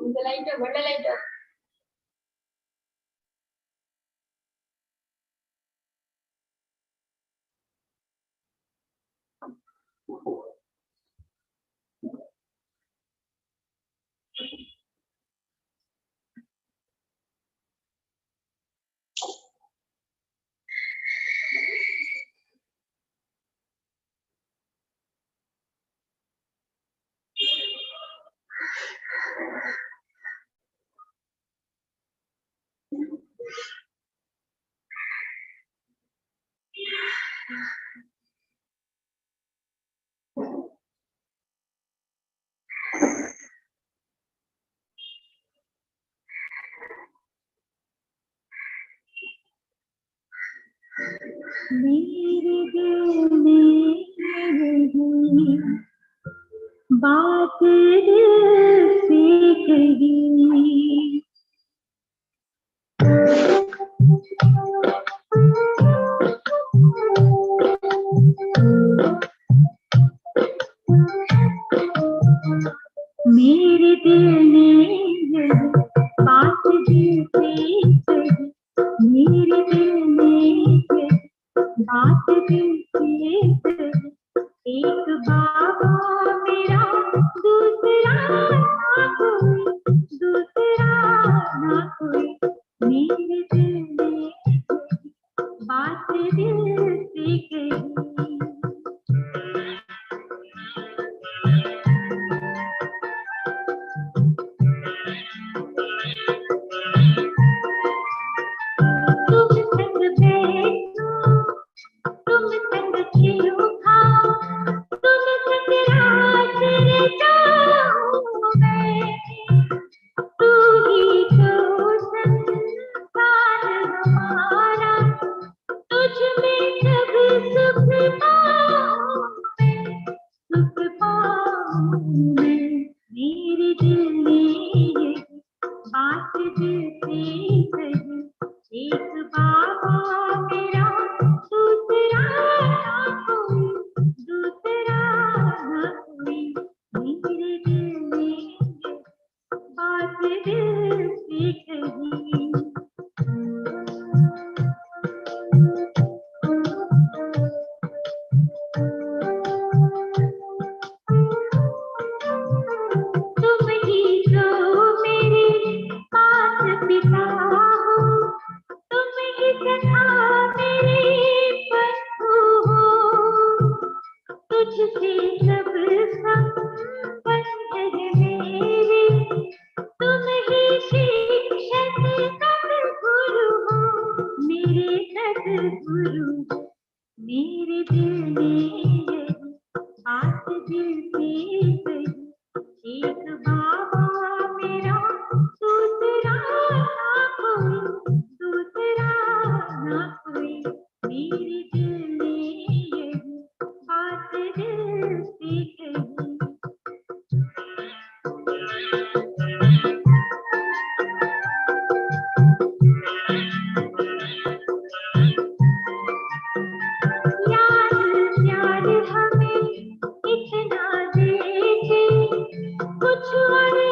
இந்த லைட் வெள்ளை லைட் मेरे दिल में नहीं बात दिल से कही मेरे दिल ने यही बात दिल से कही मेरे दिल ने यही बात दिल से कही एक बाबा मेरा दूसरा ना कोई मेरे दिल ने बात दिल से कही कुछ और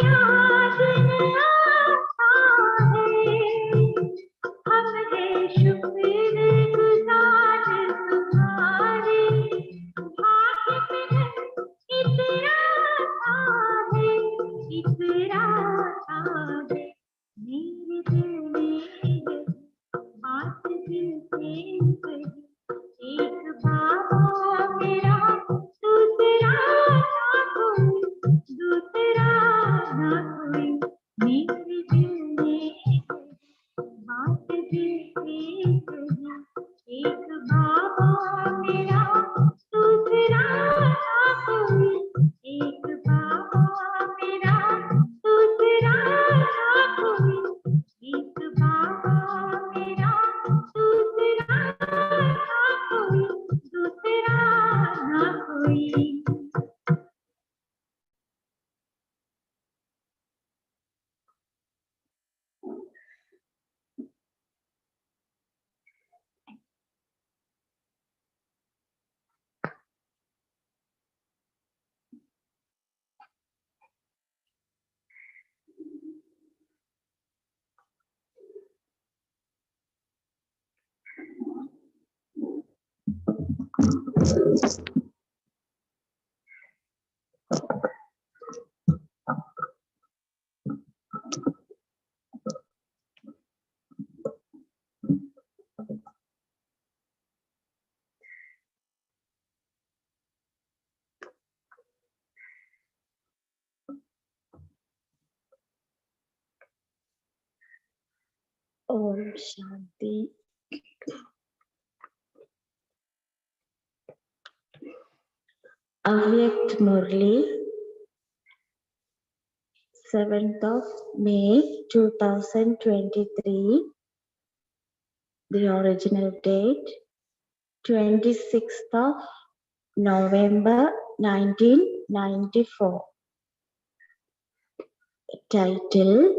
Om Shanti. Avyakth Murli, 7th of May 2023, the original date, 26th of November 1994. Title: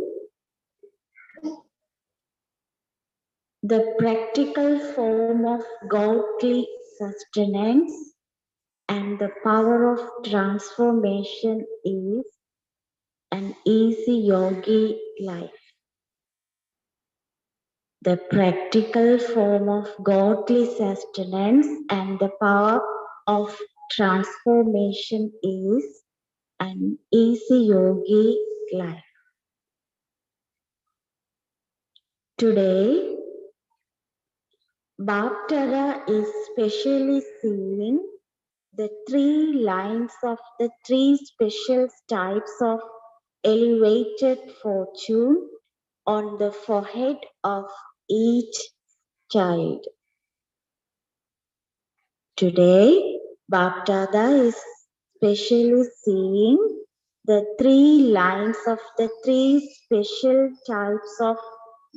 The practical form of godly sustenance and the power of transformation is an easy yogi life. The practical form of godly sustenance and the power of transformation is an easy yogi life. Today, Baptara is specially seeing the three lines of the three special types of elevated fortune on the forehead of each child. Today, Baptada is specially seeing the three lines of the three special types of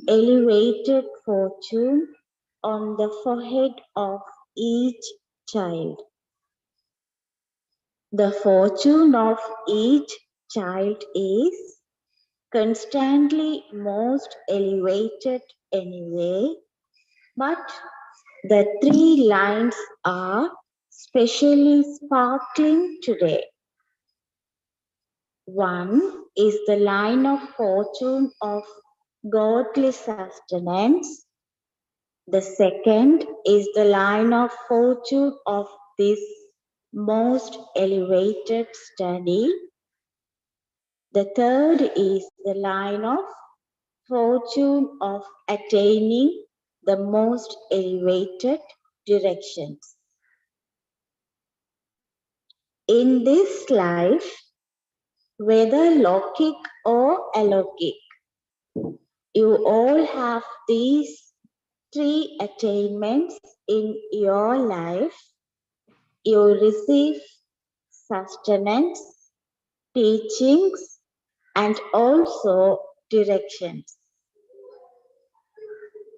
elevated fortune on the forehead of each child. The fortune of each child is constantly most elevated anyway, but the three lines are specially sparkling today. One is the line of fortune of godly sustenance. The second is the line of fortune of this most elevated study. The third is the line of fortune of attaining the most elevated directions. In this life, whether Lokik or Alokik, you all have these three attainments in your life. You receive sustenance, teachings, and also directions.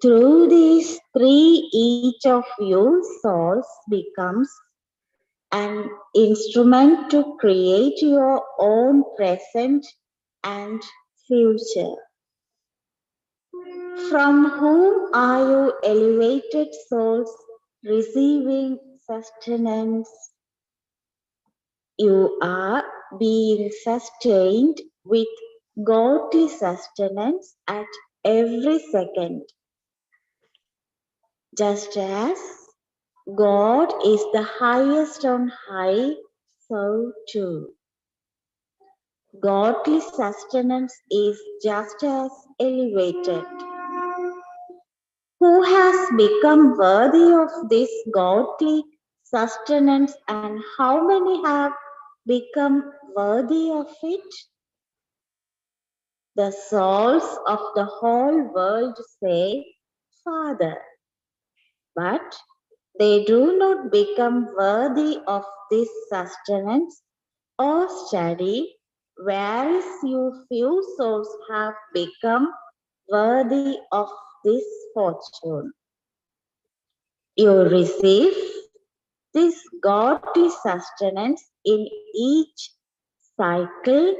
Through these three, each of you souls becomes an instrument to create your own present and future. From whom are you elevated souls receiving sustenance? You are being sustained with godly sustenance at every second. Just as God is the highest on high, so too godly sustenance is just as elevated. Who has become worthy of this godly sustenance, and how many have become worthy of it? The souls of the whole world say, Father, but they do not become worthy of this sustenance or study, whereas you few souls have become worthy of this fortune. You receive this godly sustenance in each cycle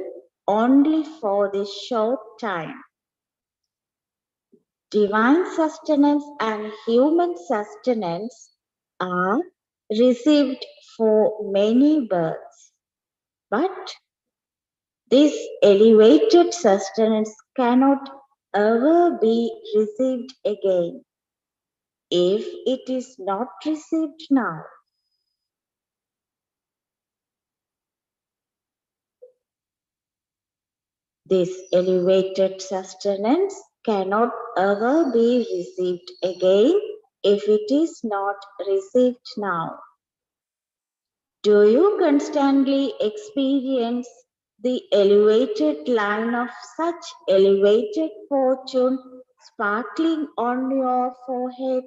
only for this short time. Divine sustenance and human sustenance are received for many births, but this elevated sustenance cannot ever be received again if it is not received now. This elevated sustenance cannot ever be received again if it is not received now. Do you constantly experience the elevated line of such elevated fortune sparkling on your forehead?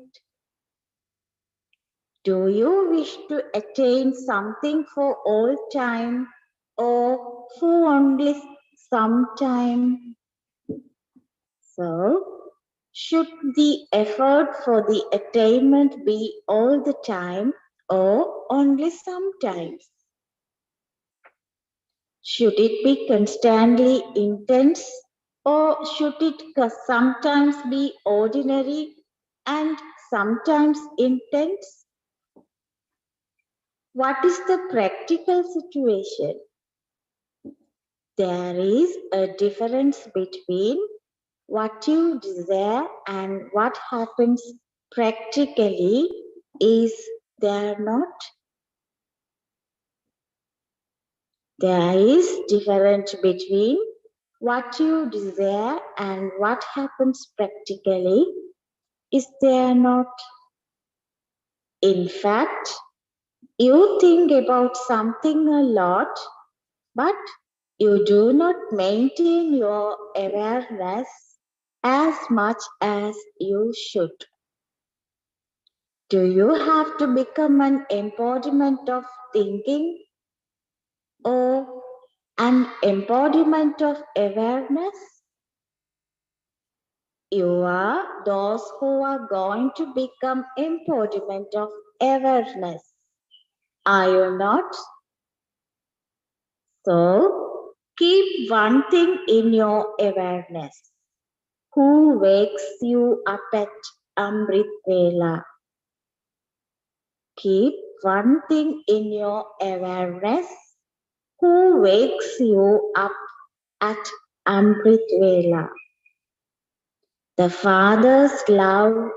Do you wish to attain something for all time or for only some time? So, should the effort for the attainment be all the time or only sometimes? Should it be constantly intense or should it sometimes be ordinary and sometimes intense? What is the practical situation? There is a difference between what you desire and what happens practically, is there not? There is difference between what you desire and what happens practically, is there not? In fact, you think about something a lot, but you do not maintain your awareness as much as you should. Do you have to become an embodiment of thinking or an embodiment of awareness? You are those who are going to become embodiment of awareness. Are you not? So, keep one thing in your awareness. Who wakes you up at Amrit Vela? Keep one thing in your awareness. Who wakes you up at Amrit Vela? The Father's love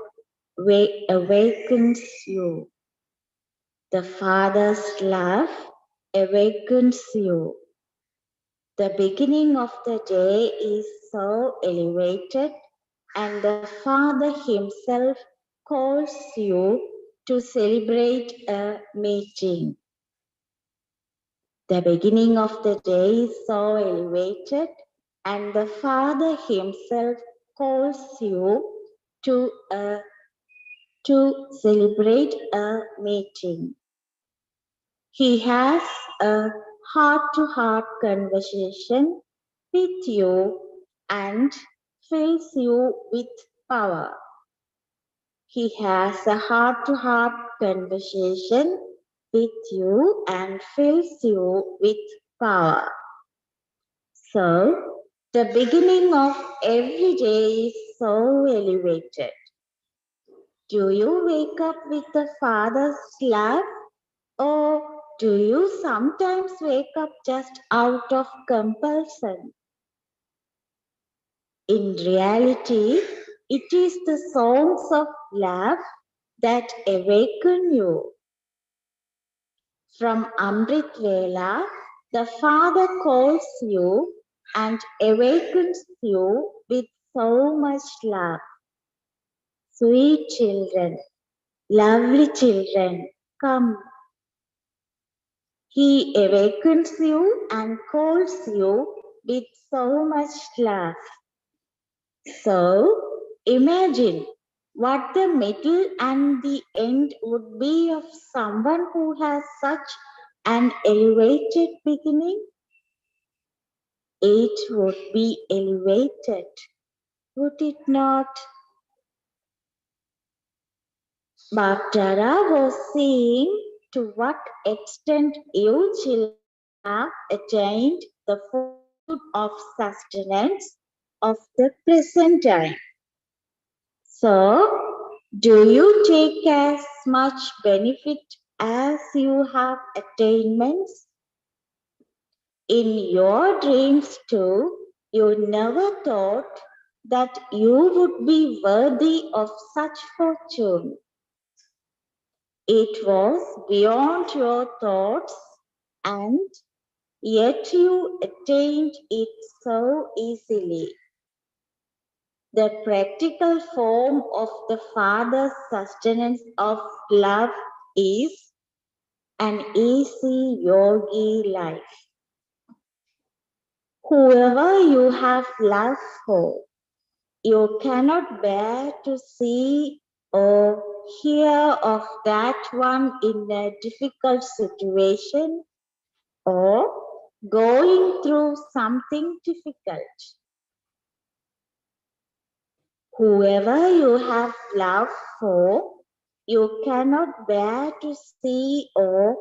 awakens you. The Father's love awakens you. The beginning of the day is so elevated, and the Father Himself calls you to celebrate a meeting. The beginning of the day is so elevated, and the Father Himself calls you to celebrate a meeting. He has a heart-to-heart conversation with you and fills you with power. He has a heart-to-heart conversation with you and fills you with power. So, the beginning of every day is so elevated. Do you wake up with the Father's love, or do you sometimes wake up just out of compulsion? In reality, it is the songs of love that awaken you. From Amrit Vela, the Father calls you and awakens you with so much love. Sweet children, lovely children, come. He awakens you and calls you with so much love. So, imagine what the middle and the end would be of someone who has such an elevated beginning. It would be elevated, would it not? Bhattara was seeing to what extent you children have attained the fortune of sustenance of the present time. So, do you take as much benefit as you have attainments? In your dreams too, you never thought that you would be worthy of such fortune. It was beyond your thoughts, and yet you attained it so easily. The practical form of the Father's sustenance of love is an easy yogi life. Whoever you have love for, you cannot bear to see or hear of that one in a difficult situation or going through something difficult. Whoever you have love for, you cannot bear to see or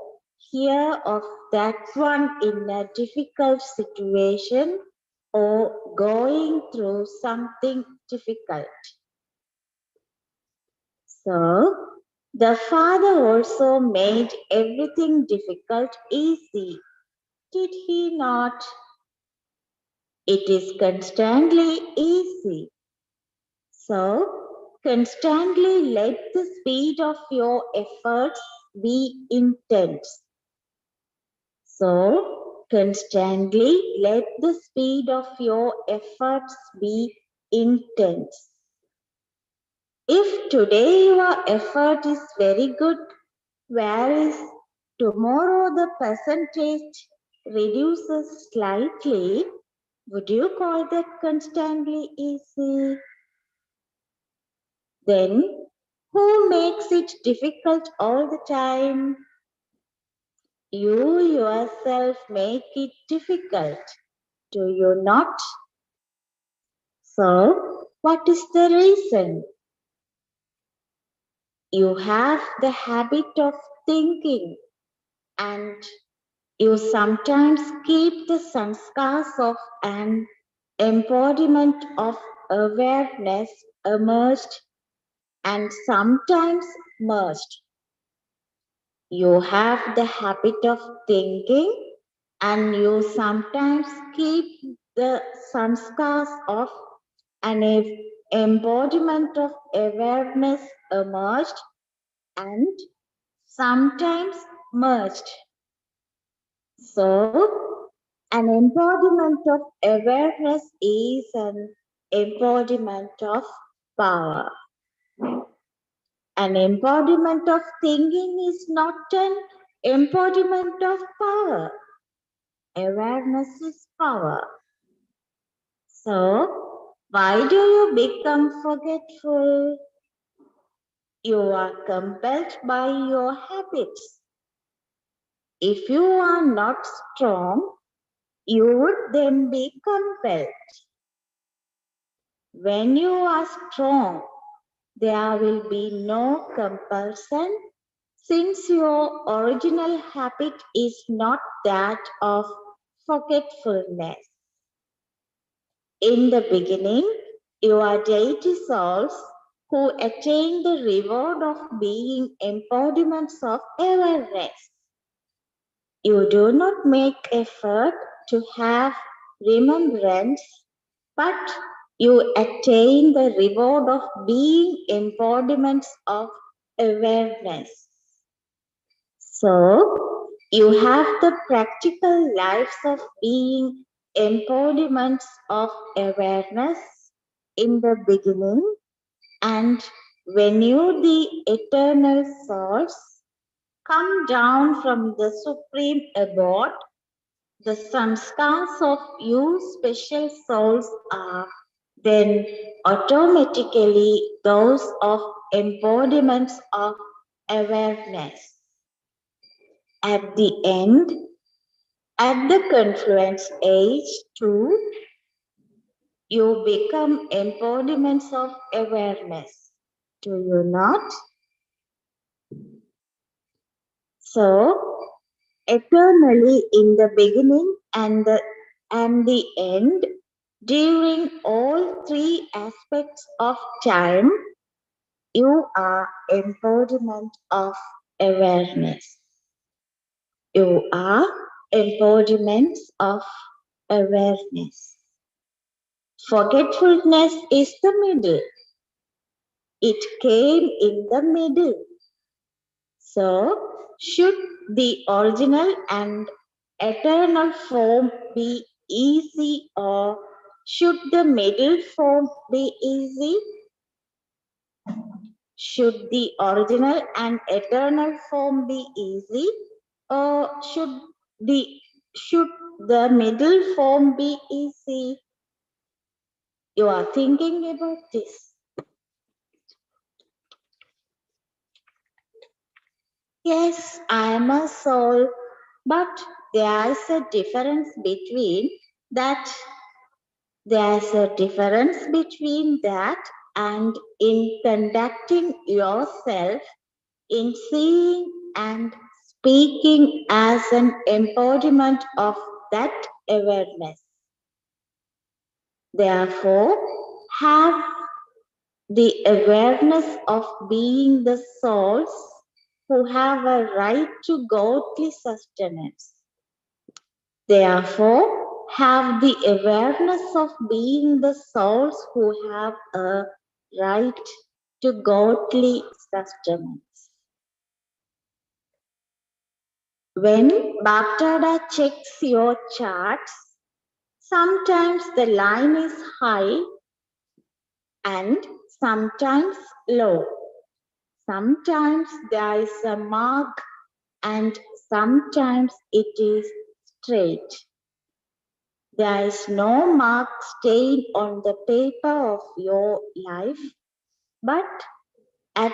hear of that one in a difficult situation or going through something difficult. So, the Father also made everything difficult easy, did he not? It is constantly easy. So, constantly let the speed of your efforts be intense. So, constantly let the speed of your efforts be intense. If today your effort is very good, whereas tomorrow the percentage reduces slightly, would you call that constantly easy? Then, who makes it difficult all the time? You yourself make it difficult, do you not? So, what is the reason? You have the habit of thinking, and you sometimes keep the sanskars of an embodiment of awareness emerged and sometimes merged. You have the habit of thinking, and you sometimes keep the sanskars of an embodiment of awareness emerged and sometimes merged. So, an embodiment of awareness is an embodiment of power. An embodiment of thinking is not an embodiment of power. Awareness is power. So, why do you become forgetful? You are compelled by your habits. If you are not strong, you would then be compelled. When you are strong, there will be no compulsion, since your original habit is not that of forgetfulness. In the beginning, you are deity souls who attain the reward of being embodiments of awareness. You do not make effort to have remembrance, but you attain the reward of being embodiments of awareness. So, you have the practical lives of being embodiments of awareness in the beginning, and when you, the eternal souls, come down from the supreme abode, the sanskars of you special souls are then automatically those of embodiments of awareness. At the end, at the confluence age too, you become embodiments of awareness. Do you not? So, eternally in the beginning and the end, during all three aspects of time, you are embodiment of awareness. You are embodiments of awareness. Forgetfulness is the middle. It came in the middle. So, should the original and eternal form be easy, or should the middle form be easy? Should the original and eternal form be easy, or should the middle form be easy? You are thinking about this. Yes, I am a soul, but there is a difference between that. There's a difference between that and in conducting yourself, in seeing and speaking as an embodiment of that awareness. Therefore, have the awareness of being the souls who have a right to godly sustenance. Therefore, have the awareness of being the souls who have a right to godly sustenance. When Baptada checks your charts, sometimes the line is high and sometimes low. Sometimes there is a mark and sometimes it is straight. There is no mark staying on the paper of your life, but at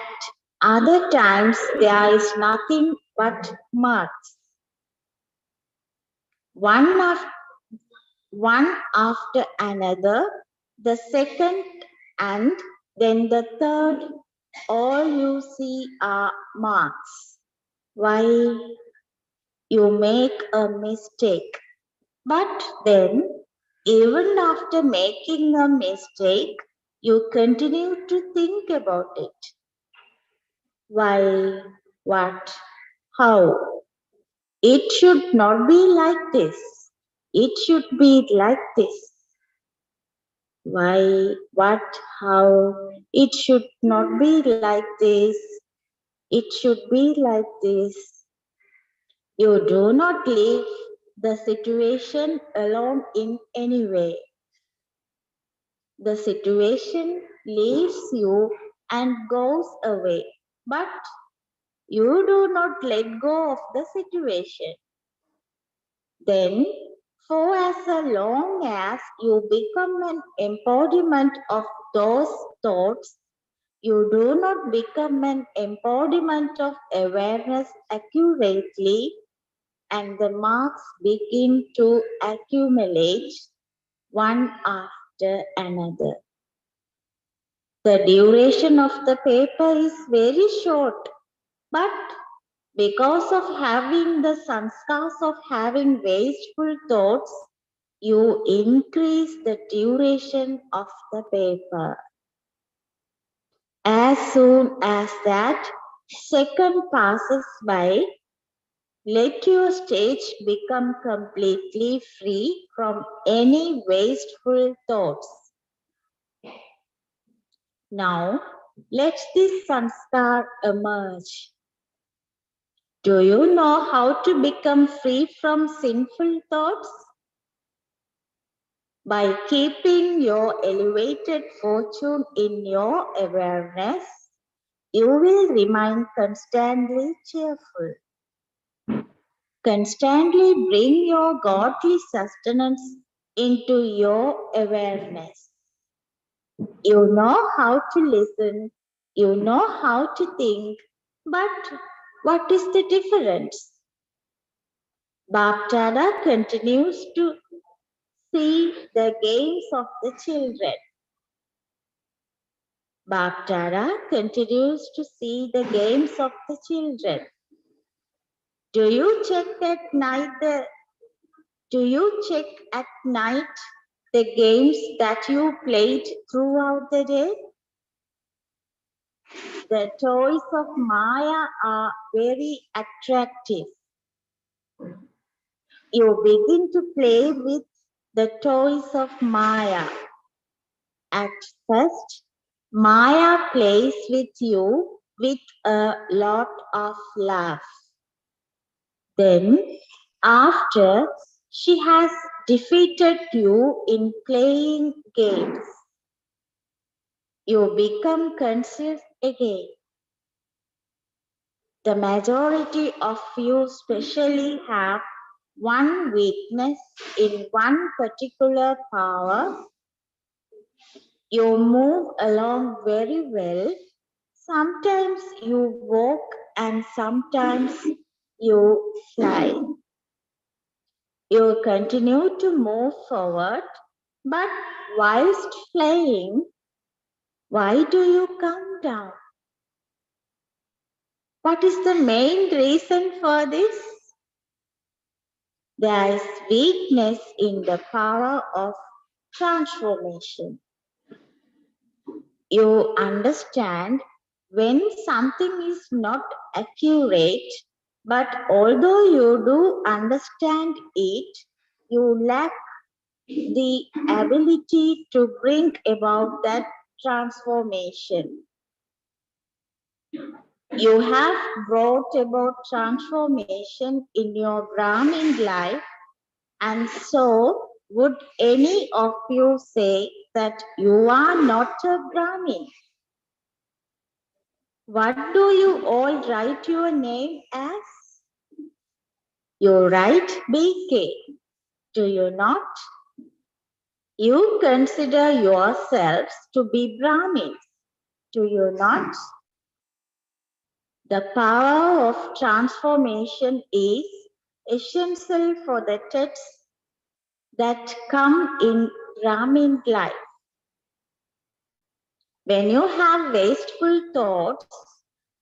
other times there is nothing but marks. One after another, the second and then the third, all you see are marks. Why you make a mistake? But then, even after making a mistake, you continue to think about it. Why, what, how? It should not be like this. It should be like this. Why, what, how? It should not be like this. It should be like this. You do not leave the situation alone in any way. The situation leaves you and goes away, but you do not let go of the situation. Then, for as long as you become an embodiment of those thoughts, you do not become an embodiment of awareness accurately, and the marks begin to accumulate one after another. The duration of the paper is very short, but because of having the sanskars of having wasteful thoughts, you increase the duration of the paper. As soon as that second passes by, let your stage become completely free from any wasteful thoughts. Now, let this sanskar emerge. Do you know how to become free from sinful thoughts? By keeping your elevated fortune in your awareness, you will remain constantly cheerful. Constantly bring your godly sustenance into your awareness. You know how to listen, you know how to think, but what is the difference? Baptada continues to see the games of the children. Baptada continues to see the games of the children. Do you check at night the games that you played throughout the day? The toys of Maya are very attractive. You begin to play with the toys of Maya. At first, Maya plays with you with a lot of love. Then after she has defeated you in playing games. You become conscious again. The majority of you especially have one weakness in one particular power. You move along very well. Sometimes you walk and sometimes you fly. You continue to move forward, but whilst flying, why do you come down? What is the main reason for this? There is weakness in the power of transformation. You understand when something is not accurate, but although you do understand it, you lack the ability to bring about that transformation. You have brought about transformation in your Brahmin life, and so would any of you say that you are not a Brahmin? What do you all write your name as? You write BK, do you not? You consider yourselves to be Brahmins, do you not? The power of transformation is essential for the texts that come in Brahmin life. When you have wasteful thoughts,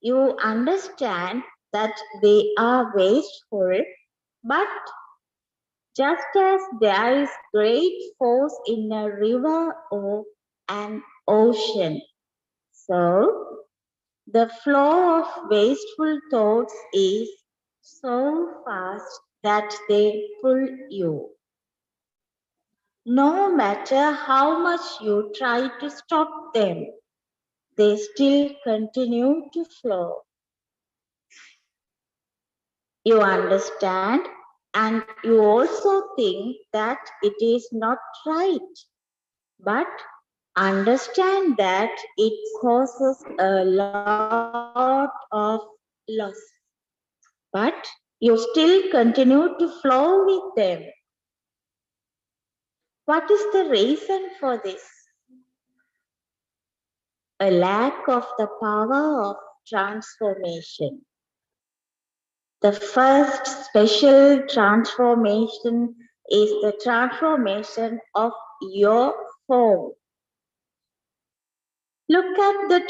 you understand that they are wasteful, but just as there is great force in a river or an ocean, so the flow of wasteful thoughts is so fast that they pull you. No matter how much you try to stop them, they still continue to flow. You understand, and you also think that it is not right, but understand that it causes a lot of loss. But you still continue to flow with them. What is the reason for this? A lack of the power of transformation. The first special transformation is the transformation of your form. Look at the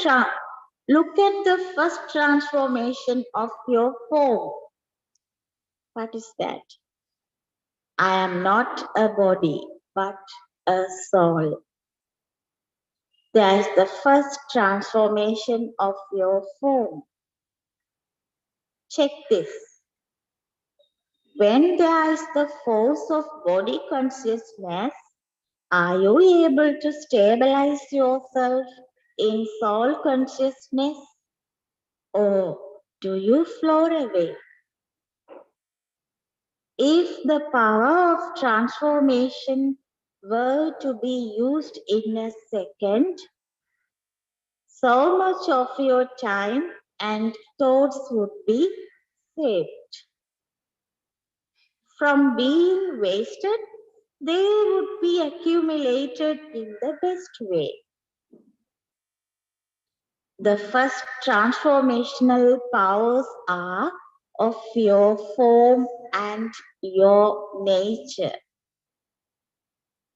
first transformation of your form. What is that? I am not a body, but a soul. There is the first transformation of your form. Check this. When there is the force of body consciousness, are you able to stabilize yourself in soul consciousness, or do you float away? If the power of transformation were to be used in a second, so much of your time and thoughts would be saved. From being wasted, they would be accumulated in the best way. The first transformational powers are of your form and your nature.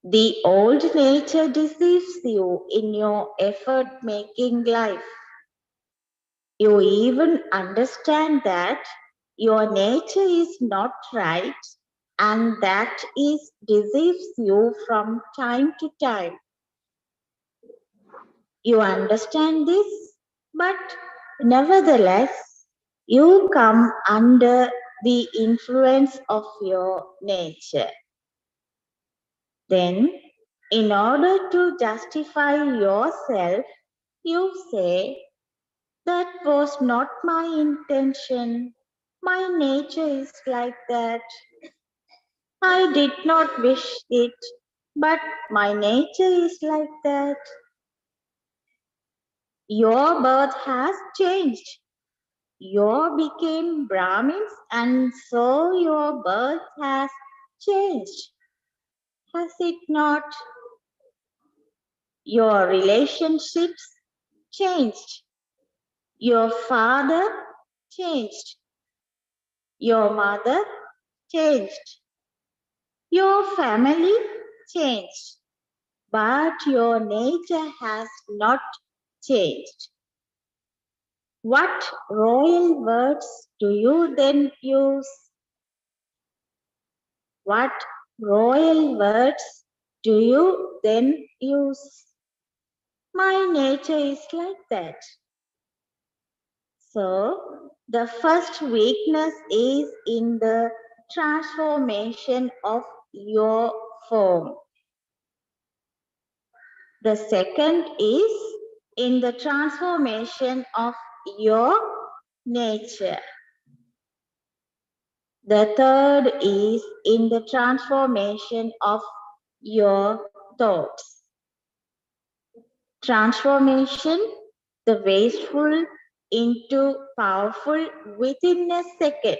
The old nature deceives you in your effort-making life. You even understand that your nature is not right, and that is deceives you from time to time. You understand this, but nevertheless, you come under the influence of your nature. Then, in order to justify yourself, you say, that was not my intention. My nature is like that. I did not wish it, but my nature is like that. Your birth has changed. You became Brahmins, and so your birth has changed. Has it not? Your relationships changed. Your father changed. Your mother changed. Your family changed. But your nature has not changed. What royal words do you then use? What royal words do you then use? My nature is like that. So, the first weakness is in the transformation of your form. The second is in the transformation of your nature. The third is in the transformation of your thoughts. Transformation, the wasteful into powerful within a second.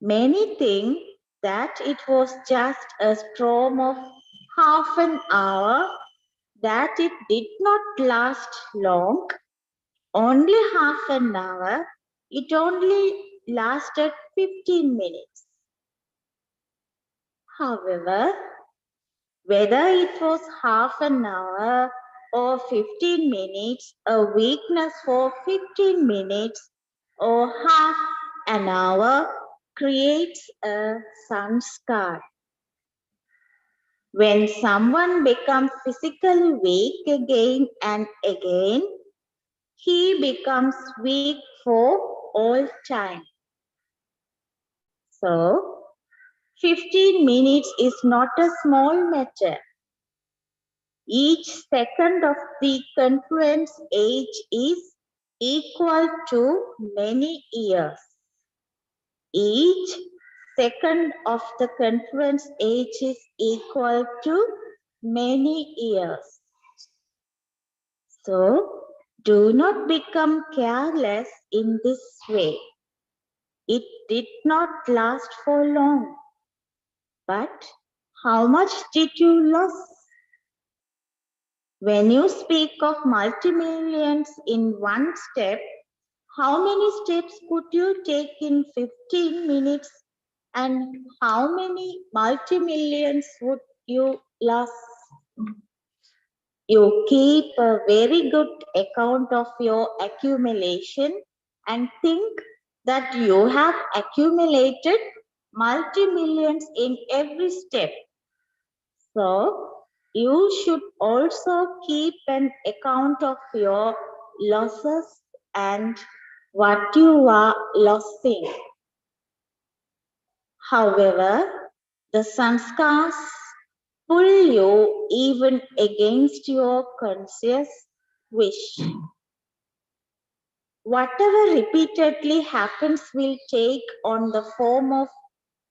Many think that it was just a storm of half an hour, that it did not last long, only half an hour, it only lasted 15 minutes. However, whether it was half an hour or 15 minutes, a weakness for 15 minutes or half an hour creates a sanskar. When someone becomes physically weak again and again, he becomes weak for all time. So, 15 minutes is not a small matter. Each second of the confluence age is equal to many years. Each second of the confluence age is equal to many years. So, do not become careless in this way. It did not last for long. But how much did you lose? When you speak of multi-millions in one step, how many steps could you take in 15 minutes? And how many multi-millions would you lose? You keep a very good account of your accumulation and think that you have accumulated multi-millions in every step. So, you should also keep an account of your losses and what you are losing. However, the sanskars pull you even against your conscious wish. Whatever repeatedly happens will take on the form of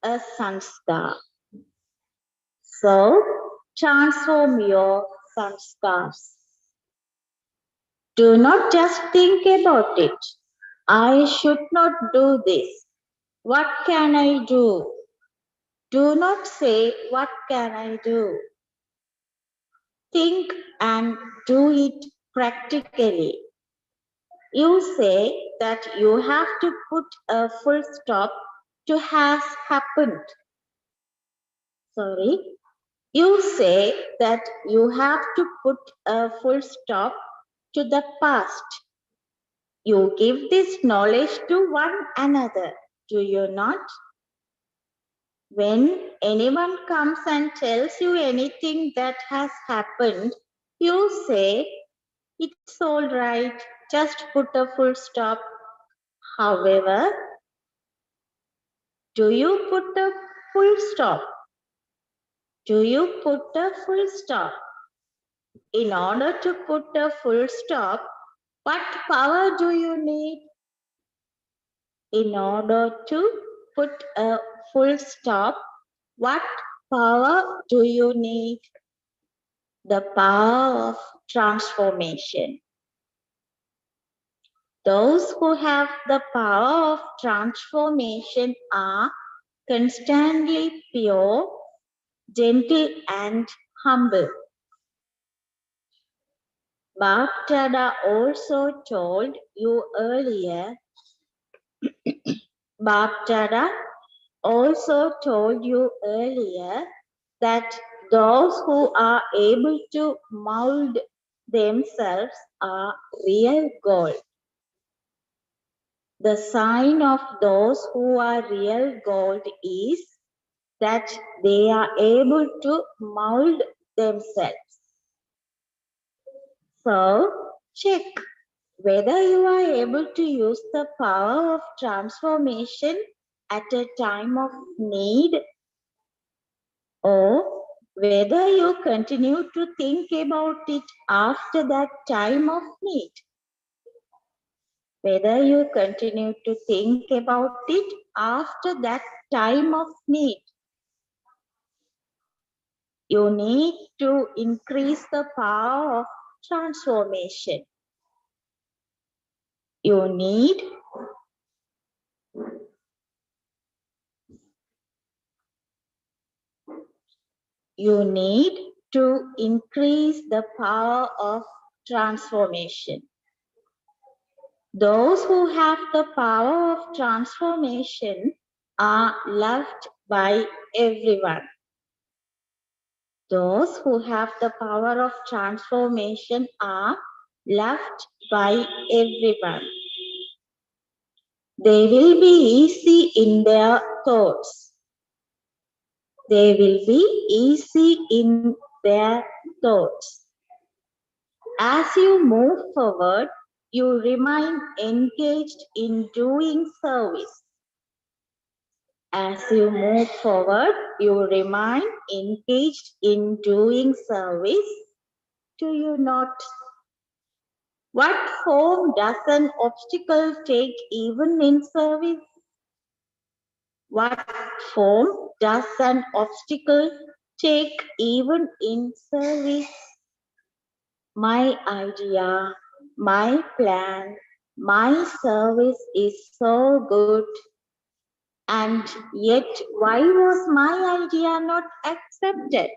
a sanskar. So, transform your sanskars. Do not just think about it. I should not do this. What can I do? Do not say, what can I do? Think and do it practically. You say that you have to put a full stop to has happened. Sorry. You say that you have to put a full stop to the past. You give this knowledge to one another, do you not? When anyone comes and tells you anything that has happened, you say, it's all right, just put a full stop. However, do you put a full stop? Do you put a full stop? In order to put a full stop, what power do you need? In order to put a full stop, What power do you need? The power of transformation. Those who have the power of transformation are constantly pure, gentle, and humble. Bhaktada also told you earlier, Bhaktada also told you earlier that those who are able to mold themselves are real gold. The sign of those who are real gold is that they are able to mold themselves. So, check whether you are able to use the power of transformation at a time of need, or whether you continue to think about it after that time of need. Whether you continue to think about it after that time of need. You need to increase the power of transformation. You need to increase the power of transformation. Those who have the power of transformation are loved by everyone. Those who have the power of transformation are loved by everyone. They will be easy in their thoughts. They will be easy in their thoughts. As you move forward, you remain engaged in doing service. As you move forward, you remain engaged in doing service. Do you not? What form does an obstacle take even in service? What form does an obstacle take even in service? My idea, my plan, my service is so good, and yet why was my idea not accepted?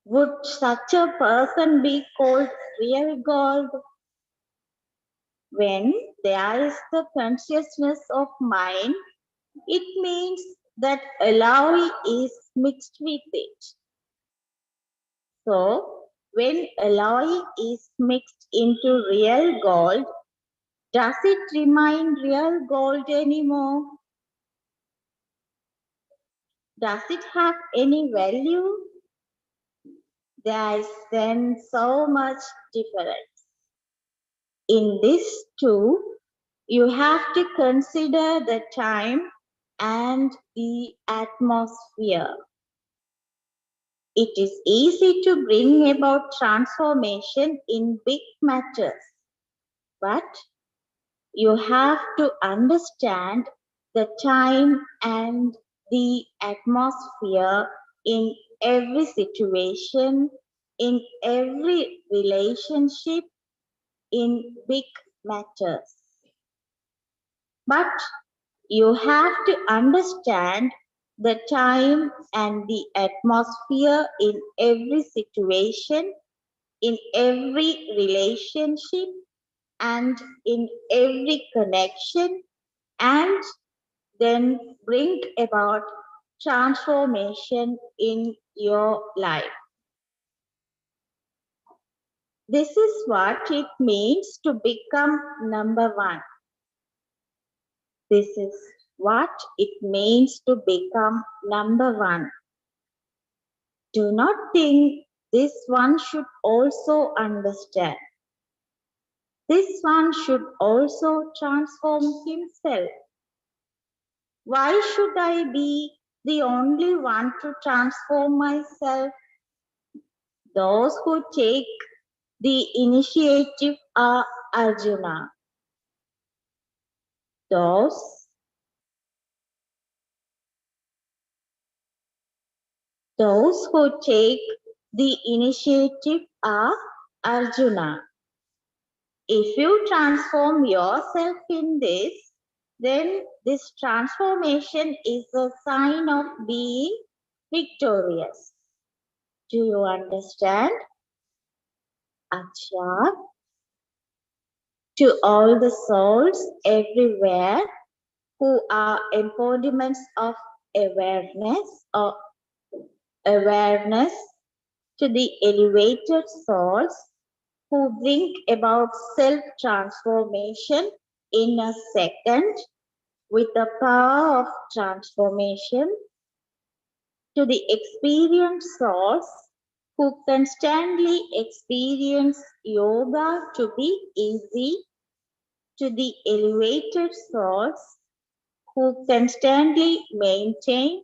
Would such a person be called real gold? When there is the consciousness of mind, it means that alloy is mixed with it. So, when alloy is mixed into real gold, does it remain real gold anymore? Does it have any value? There is then so much difference. In this too, you have to consider the time and the atmosphere. It is easy to bring about transformation in big matters, but you have to understand the time and the atmosphere in every situation, in every relationship, in big matters. But you have to understand the time and the atmosphere in every situation, in every relationship, and in every connection, and then bring about transformation in your life. This is what it means to become number one. This is what it means to become number one. Do not think this one should also understand. This one should also transform himself. Why should I be the only one to transform myself? Those who take the initiative are Arjuna. Those who take the initiative are Arjuna. If you transform yourself in this, then this transformation is a sign of being victorious. Do you understand? Acha. To all the souls everywhere who are embodiments of awareness or awareness, to the elevated souls who think about self-transformation in a second with the power of transformation, to the experienced souls who constantly experience yoga to be easy, to the elevated souls who constantly maintain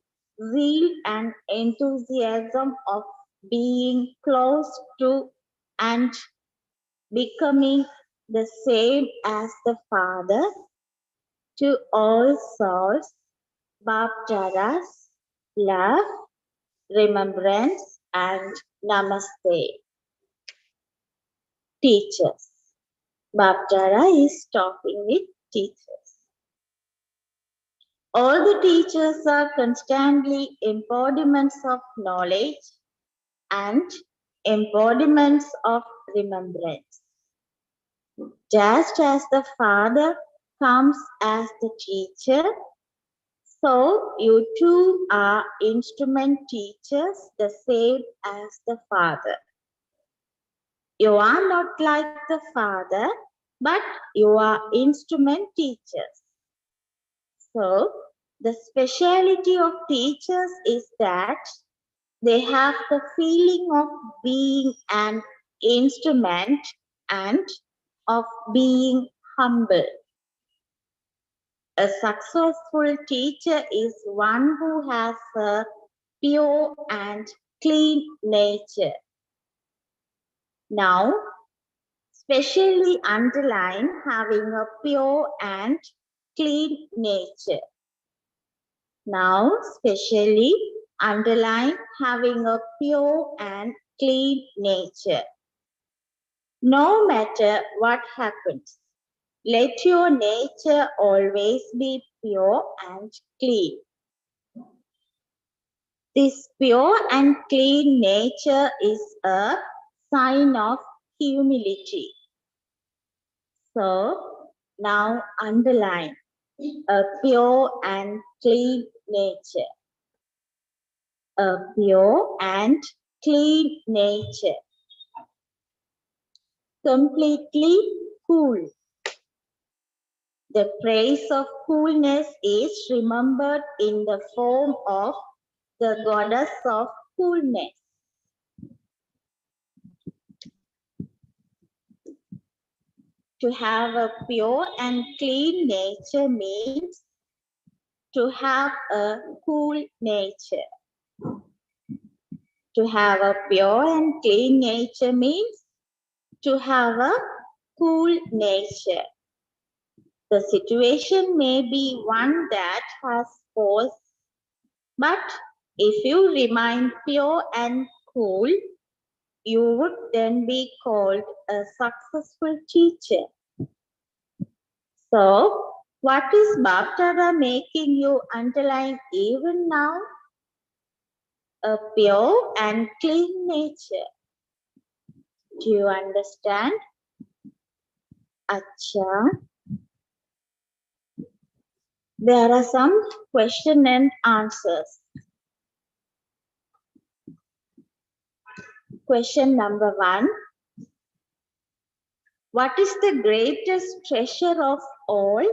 zeal and enthusiasm of being close to and becoming the same as the Father, to all souls, Baptada's love, remembrance, and namaste. Teachers. Baptada is talking with teachers. All the teachers are constantly embodiments of knowledge and embodiments of remembrance. Just as the Father comes as the teacher, so you too are instrument teachers the same as the Father. You are not like the Father, but you are instrument teachers. So, the speciality of teachers is that they have the feeling of being an instrument and of being humble. A successful teacher is one who has a pure and clean nature. Now, specially underline having a pure and clean nature. Now, specially underline having a pure and clean nature. No matter what happens, let your nature always be pure and clean. This pure and clean nature is a sign of humility. So, now underline a pure and clean nature. A pure and clean nature. Completely cool. The praise of coolness is remembered in the form of the goddess of coolness. To have a pure and clean nature means to have a cool nature. To have a pure and clean nature means to have a cool nature. The situation may be one that has force, but if you remain pure and cool, you would then be called a successful teacher. So, what is Baptada making you underline even now? A pure and clean nature. Do you understand? Acha. There are some question and answers. Question number 1. What is the greatest treasure of all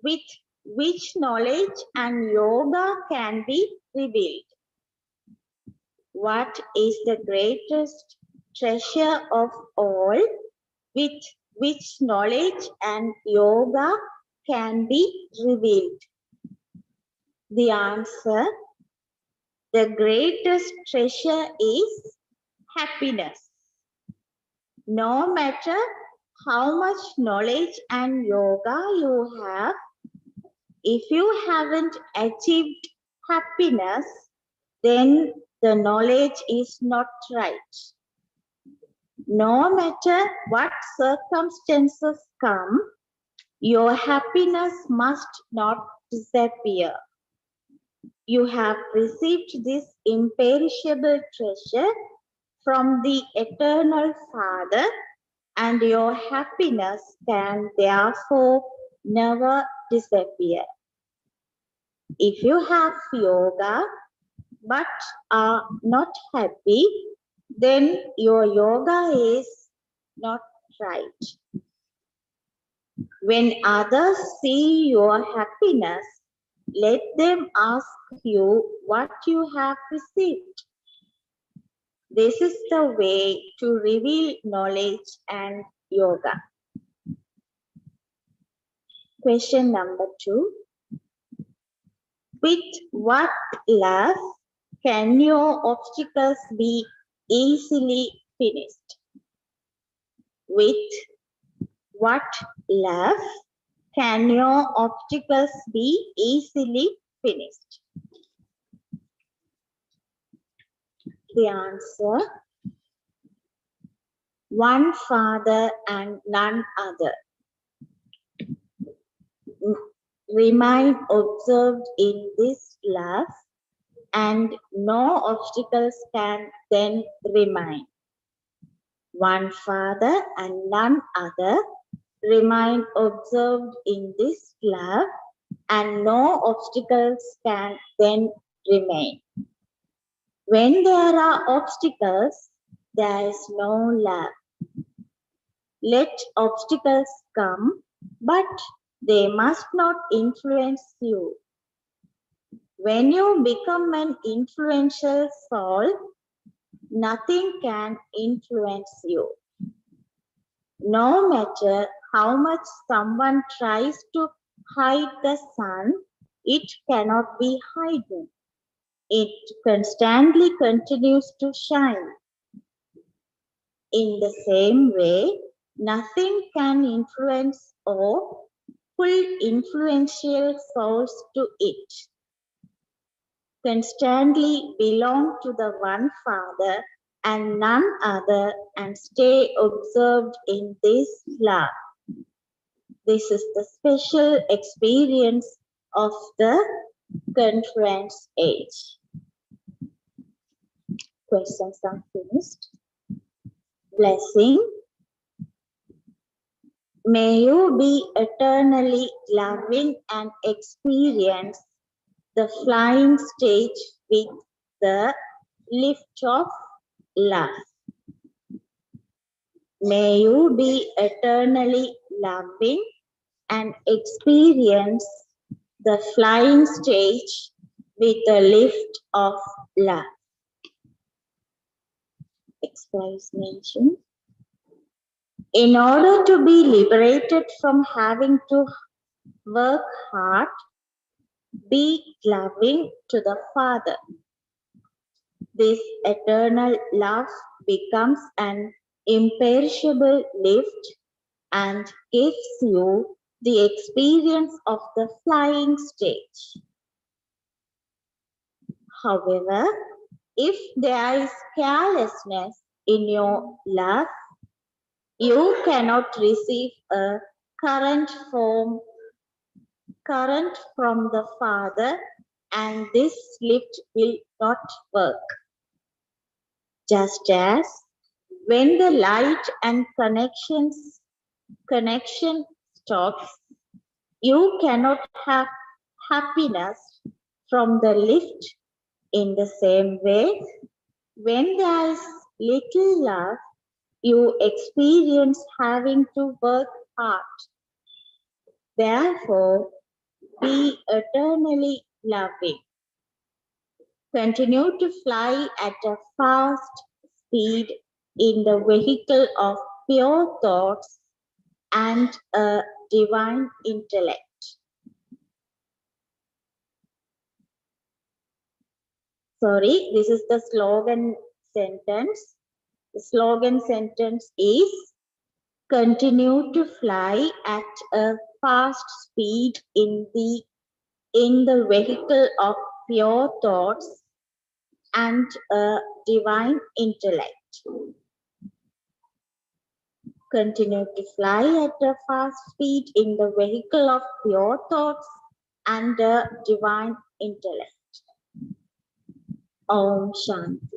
with which knowledge and yoga can be revealed? What is the greatest treasure of all with which knowledge and yoga can be revealed? The answer, the greatest treasure is happiness. No matter how much knowledge and yoga you have. If you haven't achieved happiness, then the knowledge is not right. No matter what circumstances come, your happiness must not disappear. You have received this imperishable treasure from the eternal Father, and your happiness can therefore never disappear. If you have yoga but are not happy, then your yoga is not right. When others see your happiness, let them ask you what you have received. This is the way to reveal knowledge and yoga. Question number 2. With what love can your obstacles be easily finished? With what love can your obstacles be easily finished? The answer: one Father and none other. Remain observed in this love, and no obstacles can then remain. One Father and none other. Remain observed in this love, and no obstacles can then remain. When there are obstacles, there is no love. Let obstacles come, but they must not influence you. When you become an influential soul, nothing can influence you. No matter how much someone tries to hide the sun, it cannot be hidden. It constantly continues to shine. In the same way, nothing can influence or pull influential souls to it. Constantly belong to the one Father and none other, and stay observed in this love. This is the special experience of the conference age. Questions are finished. Blessing. May you be eternally loving and experience the flying stage with the lift of love. May you be eternally loving and experience the flying stage with the lift of love. Explanation. In order to be liberated from having to work hard, be loving to the Father. This eternal love becomes an imperishable lift and gives you the experience of the flying stage. However, if there is carelessness in your love, you cannot receive a current from the Father, and this lift will not work. Just as when the light and connection stops, you cannot have happiness from the lift. In the same way, when there is little love, you experience having to work hard. Therefore, be eternally loving. Continue to fly at a fast speed in the vehicle of pure thoughts and a divine intellect. Sorry, this is the slogan sentence. The slogan sentence is: Continue to fly at a fast speed in the vehicle of pure thoughts and a divine intellect. Continue to fly at a fast speed in the vehicle of pure thoughts and a divine intellect. Om Shanti.